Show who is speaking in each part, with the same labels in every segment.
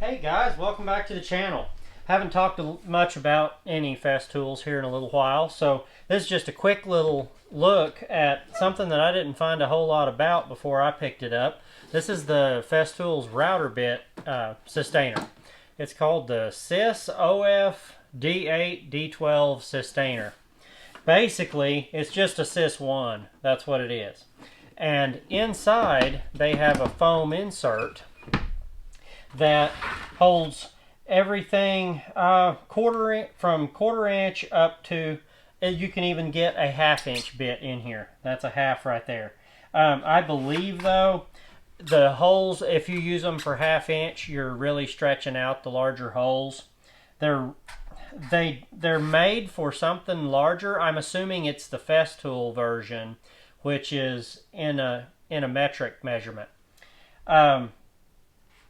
Speaker 1: Hey guys, welcome back to the channel. Haven't talked much about any Festools here in a little while, so this is just a quick little look at something that I didn't find a whole lot about before I picked it up. This is the Festool's router bit Systainer. It's called the Sys D8 D12 Systainer. Basically, it's just a Sys1. That's what it is. And inside, they have a foam insert that holds everything from quarter inch up to, you can even get a half-inch bit in here. That's a half right there. I believe though, the holes, if you use them for half-inch, you're really stretching out the larger holes. They're made for something larger. I'm assuming it's the Festool version, which is in a metric measurement.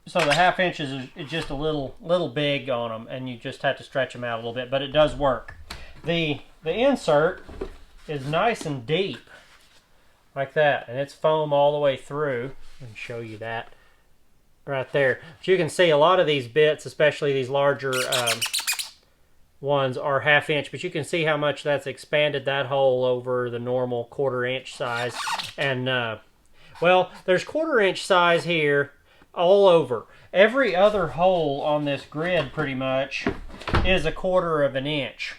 Speaker 1: So the half-inch is just a little big on them, and you just have to stretch them out a little bit, but it does work. The insert is nice and deep, like that, and it's foam all the way through. Let me show you that right there. But you can see a lot of these bits, especially these larger ones, are half-inch, but you can see how much that's expanded that hole over the normal quarter-inch size. And well, there's quarter-inch size here all over. Every other hole on this grid pretty much is 1/4 of an inch.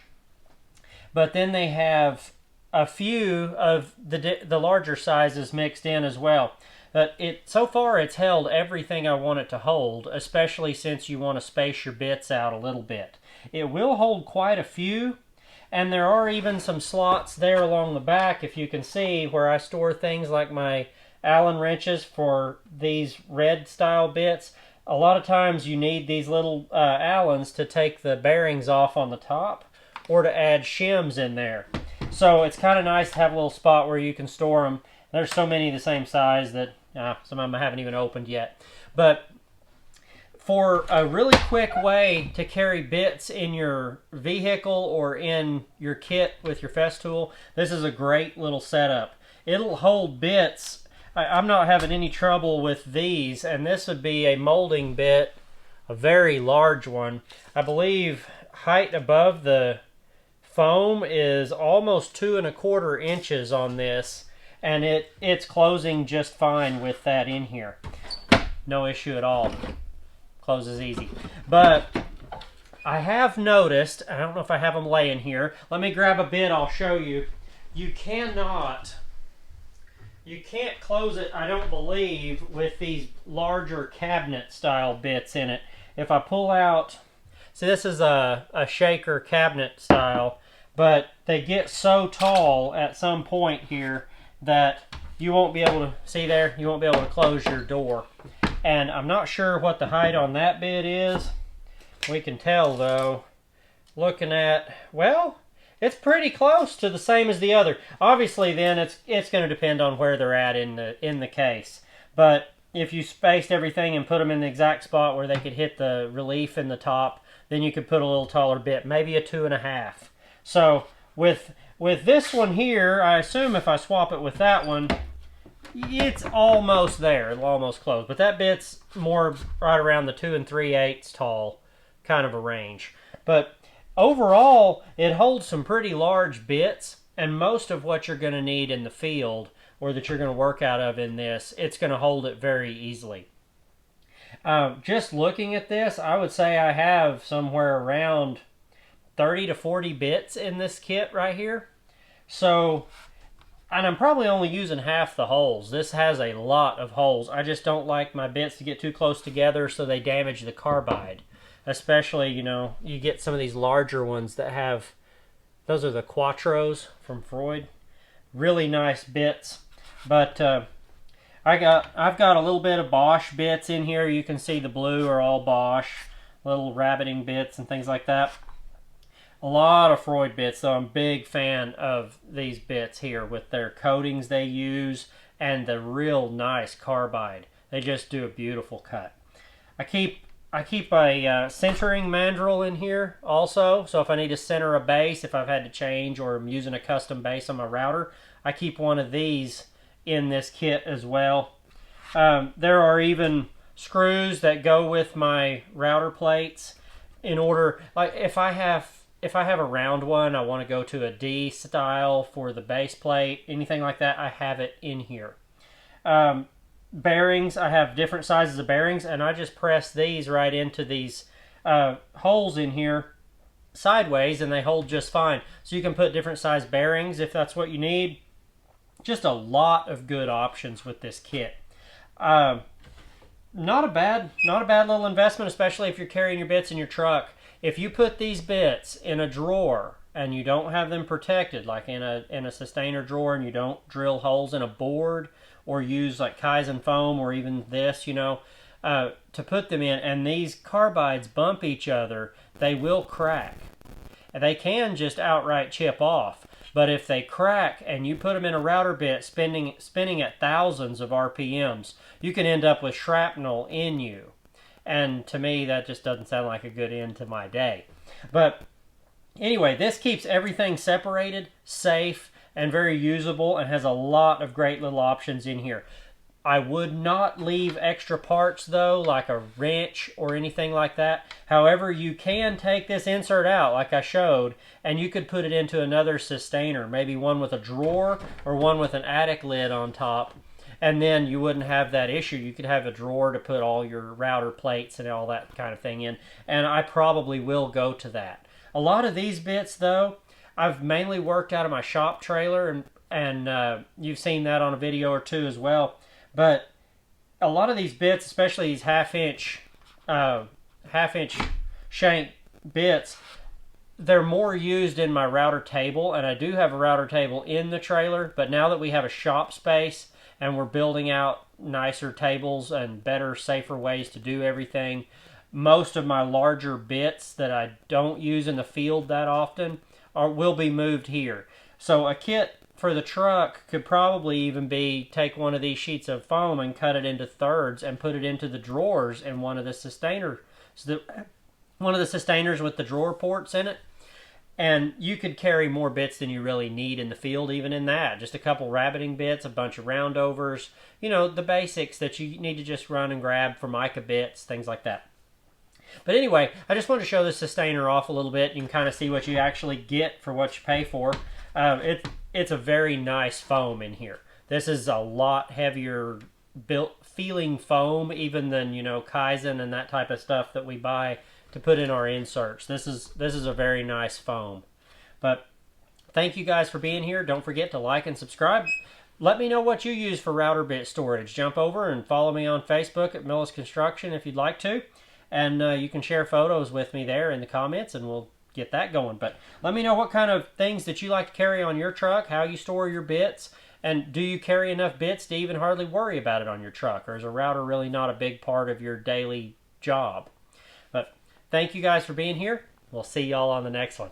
Speaker 1: But then they have a few of the larger sizes mixed in as well. But so far it's held everything I want it to hold, especially since you want to space your bits out a little bit. It will hold quite a few, and there are even some slots there along the back, if you can see, where I store things like my Allen wrenches for these red style bits. A lot of times you need these little Allens to take the bearings off on the top, or to add shims in there. So it's kind of nice to have a little spot where you can store them. There's so many the same size that some of them I haven't even opened yet. But for a really quick way to carry bits in your vehicle or in your kit with your Festool, this is a great little setup. It'll hold bits. I'm not having any trouble with these, and this would be a molding bit, a very large one. I believe height above the foam is almost 2 1/4 inches on this, and it's closing just fine with that in here. No issue at all. Closes easy. But I have noticed, I don't know if I have them laying here. Let me grab a bit, I'll show you. You can't close it, I don't believe, with these larger cabinet style bits in it. If I pull out, see, this is a shaker cabinet style, but they get so tall at some point here that you won't be able to, see there, you won't be able to close your door. And I'm not sure what the height on that bit is. We can tell though, looking at, well, it's pretty close to the same as the other. Obviously then it's going to depend on where they're at in the case. But if you spaced everything and put them in the exact spot where they could hit the relief in the top, then you could put a little taller bit, maybe a 2 1/2. So with this one here, I assume if I swap it with that one, it's almost there. It'll almost close. But that bit's more right around the 2 3/8 tall kind of a range. But overall, it holds some pretty large bits, and most of what you're going to need in the field, or that you're going to work out of in this, it's going to hold it very easily. Just looking at this, I would say I have somewhere around 30 to 40 bits in this kit right here. So, and I'm probably only using half the holes. This has a lot of holes. I just don't like my bits to get too close together so they damage the carbide. Especially, you know, you get some of these larger ones that have, those are the Quattros from Freud. Really nice bits. But I've got a little bit of Bosch bits in here. You can see the blue are all Bosch. Little rabbiting bits and things like that. A lot of Freud bits, so I'm a big fan of these bits here with their coatings they use and the real nice carbide. They just do a beautiful cut. I keep a centering mandrel in here also, so if I need to center a base, if I've had to change or I'm using a custom base on my router, I keep one of these in this kit as well. There are even screws that go with my router plates in order, like if I have a round one, I want to go to a D style for the base plate, anything like that, I have it in here. Bearings, I have different sizes of bearings, and I just press these right into these holes in here sideways, and they hold just fine. So you can put different size bearings if that's what you need. Just a lot of good options with this kit. Not a bad little investment, especially if you're carrying your bits in your truck. If you put these bits in a drawer and you don't have them protected, like in a Systainer drawer, and you don't drill holes in a board or use like Kaizen foam or even this, you know, to put them in, and these carbides bump each other, they will crack. And they can just outright chip off. But if they crack and you put them in a router bit spinning at thousands of RPMs, you can end up with shrapnel in you. And to me, that just doesn't sound like a good end to my day. But anyway, this keeps everything separated, safe, and very usable, and has a lot of great little options in here. I would not leave extra parts though, like a wrench or anything like that. However, you can take this insert out like I showed, and you could put it into another Systainer, maybe one with a drawer or one with an attic lid on top, and then you wouldn't have that issue. You could have a drawer to put all your router plates and all that kind of thing in, and I probably will go to that. A lot of these bits though, I've mainly worked out of my shop trailer, and you've seen that on a video or two as well. But a lot of these bits, especially these half-inch shank bits, they're more used in my router table, and I do have a router table in the trailer, but now that we have a shop space and we're building out nicer tables and better, safer ways to do everything, most of my larger bits that I don't use in the field that often will be moved here. So a kit for the truck could probably even be take one of these sheets of foam and cut it into thirds and put it into the drawers in one of the Systainers with the drawer ports in it. And you could carry more bits than you really need in the field, even in that. Just a couple rabbiting bits, a bunch of roundovers, you know, the basics that you need to just run and grab for mica bits, things like that. But anyway, I just wanted to show this Systainer off a little bit. You can kind of see what you actually get for what you pay for. It's a very nice foam in here. This is a lot heavier built feeling foam even than, you know, Kaizen and that type of stuff that we buy to put in our inserts. This is a very nice foam. But thank you guys for being here. Don't forget to like and subscribe. Let me know what you use for router bit storage. Jump over and follow me on Facebook at Millis Construction if you'd like to. And you can share photos with me there in the comments, and we'll get that going. But let me know what kind of things that you like to carry on your truck, how you store your bits, and do you carry enough bits to even hardly worry about it on your truck, or is a router really not a big part of your daily job? But thank you guys for being here. We'll see y'all on the next one.